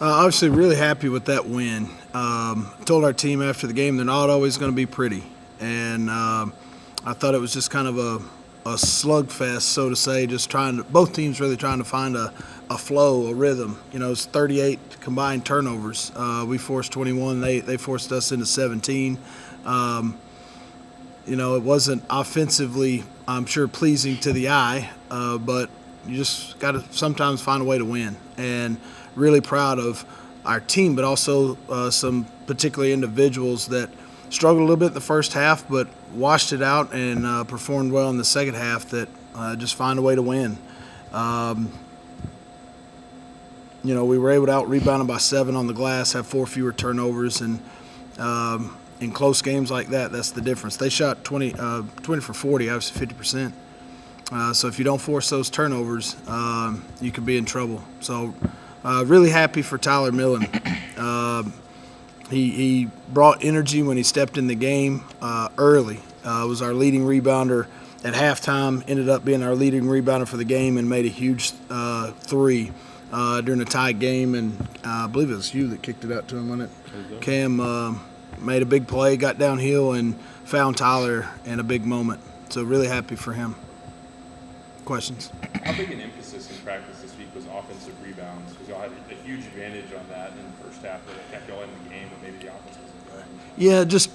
Obviously, really happy with that win. Told our team after the game they're not always going to be pretty, and I thought it was just kind of a slugfest, so to say. Just both teams really trying to find a flow, a rhythm. It's 38 combined turnovers. We forced 21. They forced us into 17. It wasn't offensively, I'm sure, pleasing to the eye, but you just got to sometimes find a way to win. And really proud of our team, but also some particular individuals that struggled a little bit in the first half, but washed it out and performed well in the second half that just find a way to win. We were able to out-rebound them by 7 on the glass, have 4 fewer turnovers, and in close games like that, that's the difference. They shot 20 for 40, obviously 50%. So if you don't force those turnovers, you could be in trouble. So really happy for Tyler Millen. He brought energy when he stepped in the game early. Was our leading rebounder at halftime, ended up being our leading rebounder for the game, and made a huge three during a tied game. And I believe it was you that kicked it out to him, wasn't it? Cam made a big play, got downhill, and found Tyler in a big moment. So really happy for him. Questions? How big an emphasis in practice this week was offensive rebounds? Because y'all had a huge advantage on that in the first half that kept y'all in the game, but maybe the offense wasn't good. Yeah, just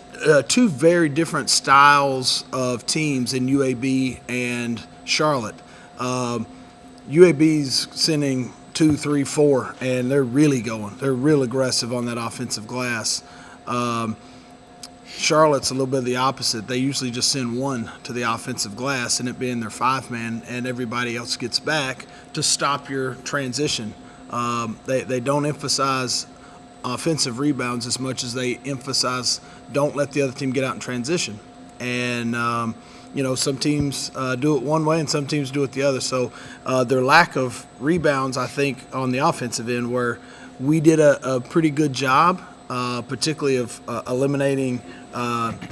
two very different styles of teams in UAB and Charlotte. UAB's sending 2, 3, 4, and they're really going. They're real aggressive on that offensive glass. Charlotte's a little bit of the opposite. They usually just send one to the offensive glass and it being their 5-man, and everybody else gets back to stop your transition. They don't emphasize offensive rebounds as much as they emphasize don't let the other team get out in transition. And, some teams do it one way and some teams do it the other. So their lack of rebounds, I think, on the offensive end, where we did a pretty good job, particularly of eliminating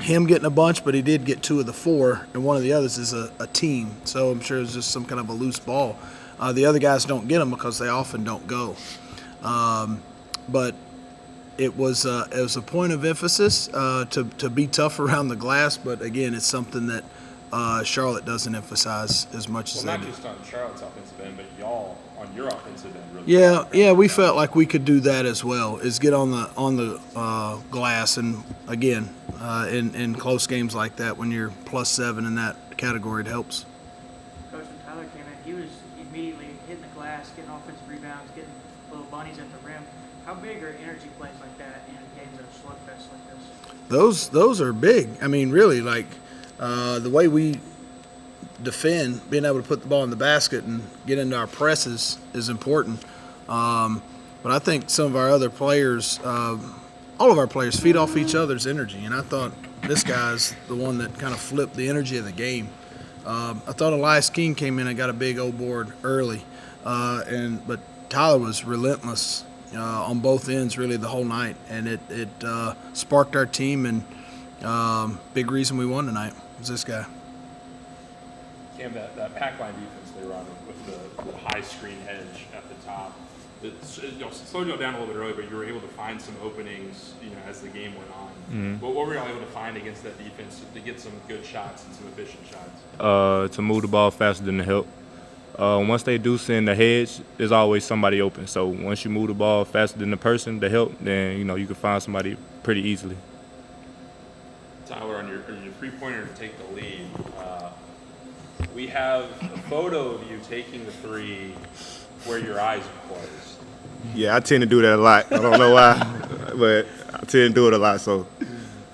him getting a bunch, but he did get 2 of the 4, and one of the others is a team. So I'm sure it's just some kind of a loose ball. The other guys don't get them because they often don't go. But it was a point of emphasis to be tough around the glass, but again, it's something that Charlotte doesn't emphasize as much as they do. Not just on Charlotte's offensive end, but y'all on your offensive end. Really yeah, we felt like we could do that as well. Is get on the glass, and again, in close games like that, when you're +7 in that category, it helps. Coach, when Tyler came in, he was immediately hitting the glass, getting offensive rebounds, getting little bunnies at the rim. How big are energy plays like that in games that are slugfest like this? Those are big. I mean, really, like the way we defend, being able to put the ball in the basket and get into our presses is important. But I think some of our other players, all of our players, feed off each other's energy. And I thought this guy's the one that kind of flipped the energy of the game. I thought Elias King came in and got a big old board early. But Tyler was relentless on both ends really the whole night. And it sparked our team, and big reason we won tonight was this guy. Cam, that pack line defense they run with the high screen hedge at the top, it slowed you down a little bit early, but you were able to find some openings, as the game went on. Mm-hmm. What were you all able to find against that defense to get some good shots and some efficient shots? To move the ball faster than the help. Once they do send the hedge, there's always somebody open. So once you move the ball faster than the person, the help, then you can find somebody pretty easily. Tyler, on your three-pointer to take the lead, we have a photo of you taking the three where your eyes are closed. Yeah, I tend to do that a lot. I don't know why, but I tend to do it a lot. So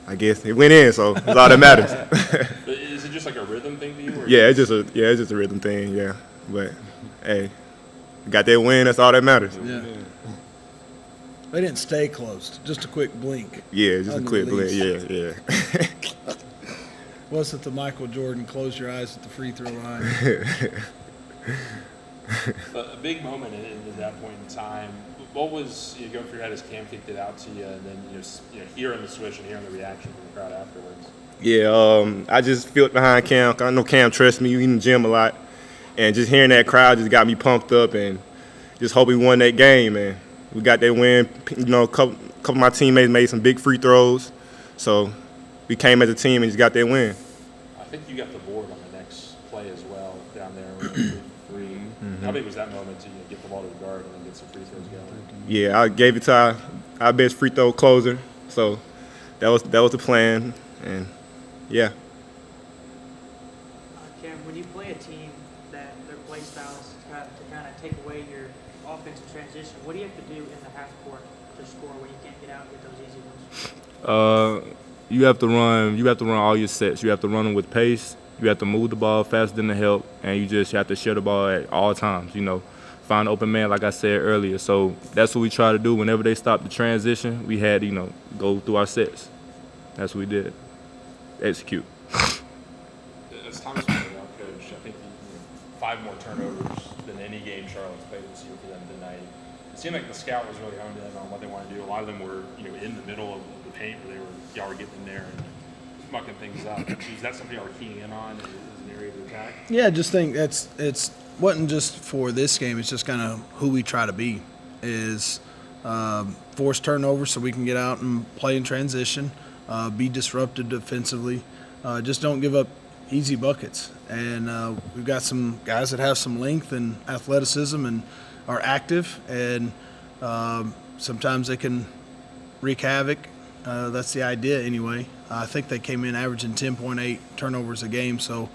I guess it went in, so that's all that matters. Is it just like a rhythm thing to you? Yeah, it's just a rhythm thing. Yeah, but hey, got that win. That's all that matters. Yeah. They didn't stay closed. Just a quick blink. Yeah, just a quick blink. Yeah. Wasn't the Michael Jordan close your eyes at the free throw line? A big moment at that point in time. What was going through your head as Cam kicked it out to you, and then hearing the switch and hearing the reaction from the crowd afterwards? Yeah, I just felt behind Cam. I know Cam trusts me. We in the gym a lot, and just hearing that crowd just got me pumped up, and just hope we won that game. And we got that win. You know, a couple of my teammates made some big free throws, so we came as a team and just got that win. I think you got the board on the next play as well down there. When you were 3 How big was that moment to get the ball to the guard and then get some free throws going? Yeah, I gave it to our best free throw closer, so that was the plan, and yeah. Cam, when you play a team that their play style is to kind of take away your offensive transition, what do you have to do in the half court to score when you can't get out and get those easy ones? You have to run. You have to run all your sets. You have to run them with pace. You have to move the ball faster than the help, and you just have to share the ball at all times. You know, find an open man, like I said earlier. So that's what we try to do. Whenever they stop the transition, we had go through our sets. That's what we did. Execute. As Thomas pointed out, Coach, I think 5 more turnovers than any game Charlotte's played this year for them tonight. It seemed like the scout was really honed in on what they want to do. A lot of them were, in the middle of the paint where y'all were getting in there and mucking things up. Is that something y'all were keying in on as an area to attack? Yeah, I just think it's wasn't just for this game. It's just kind of who we try to be is force turnovers so we can get out and play in transition, be disruptive defensively. Just don't give up easy buckets. And we've got some guys that have some length and athleticism and are active, and sometimes they can wreak havoc. That's the idea anyway. I think they came in averaging 10.8 turnovers a game, so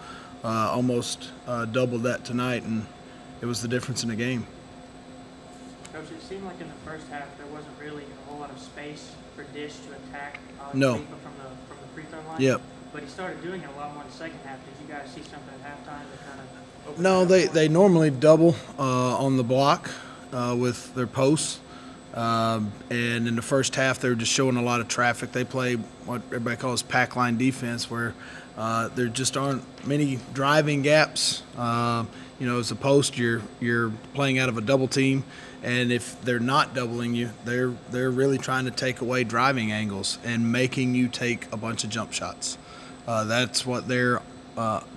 almost doubled that tonight, and it was the difference in the game. Coach, it seemed like in the first half there wasn't really a whole lot of space for Dish to attack No. from the free throw line. Yep. But he started doing it a lot more in the second half. Did you guys see something at halftime that kind of opened No, it up they more? they normally double on the block with their posts. And in the first half, they were just showing a lot of traffic. They play what everybody calls pack line defense, where there just aren't many driving gaps. As a post, you're playing out of a double team, and if they're not doubling you, they're really trying to take away driving angles and making you take a bunch of jump shots. That's what their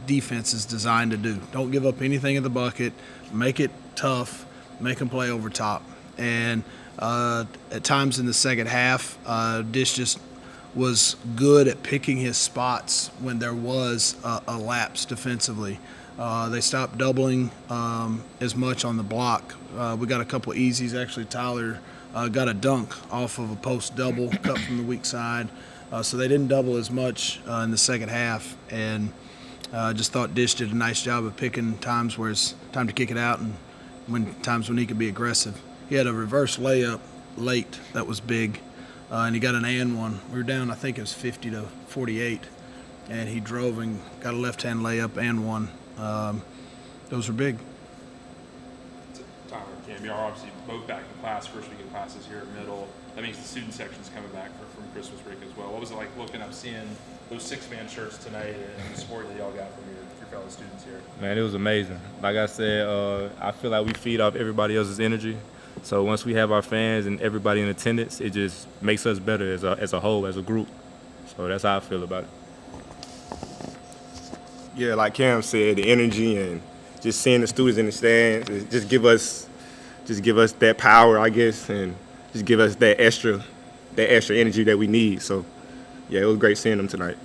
defense is designed to do. Don't give up anything in the bucket. Make it tough. Make them play over top. And at times in the second half, Dish just was good at picking his spots when there was a lapse defensively. They stopped doubling as much on the block. We got a couple easies. Actually, Tyler got a dunk off of a post double cut from the weak side. So they didn't double as much in the second half. And just thought Dish did a nice job of picking times where it's time to kick it out and times when he could be aggressive. He had a reverse layup late that was big, and he got an and one. We were down, I think it was 50-48, and he drove and got a left-hand layup and one. Those were big. Tyler and Cam, you are obviously both back in class, first week of classes here at Middle. That means the student section's coming back from Christmas break as well. What was it like looking up, seeing those 6-man shirts tonight and the support that y'all got from your fellow students here? Man, it was amazing. Like I said, I feel like we feed off everybody else's energy. So once we have our fans and everybody in attendance, it just makes us better as a whole, as a group. So that's how I feel about it. Yeah, like Cam said, the energy and just seeing the students in the stands, it just give us that power, I guess, and just give us that extra energy that we need. So, yeah, it was great seeing them tonight.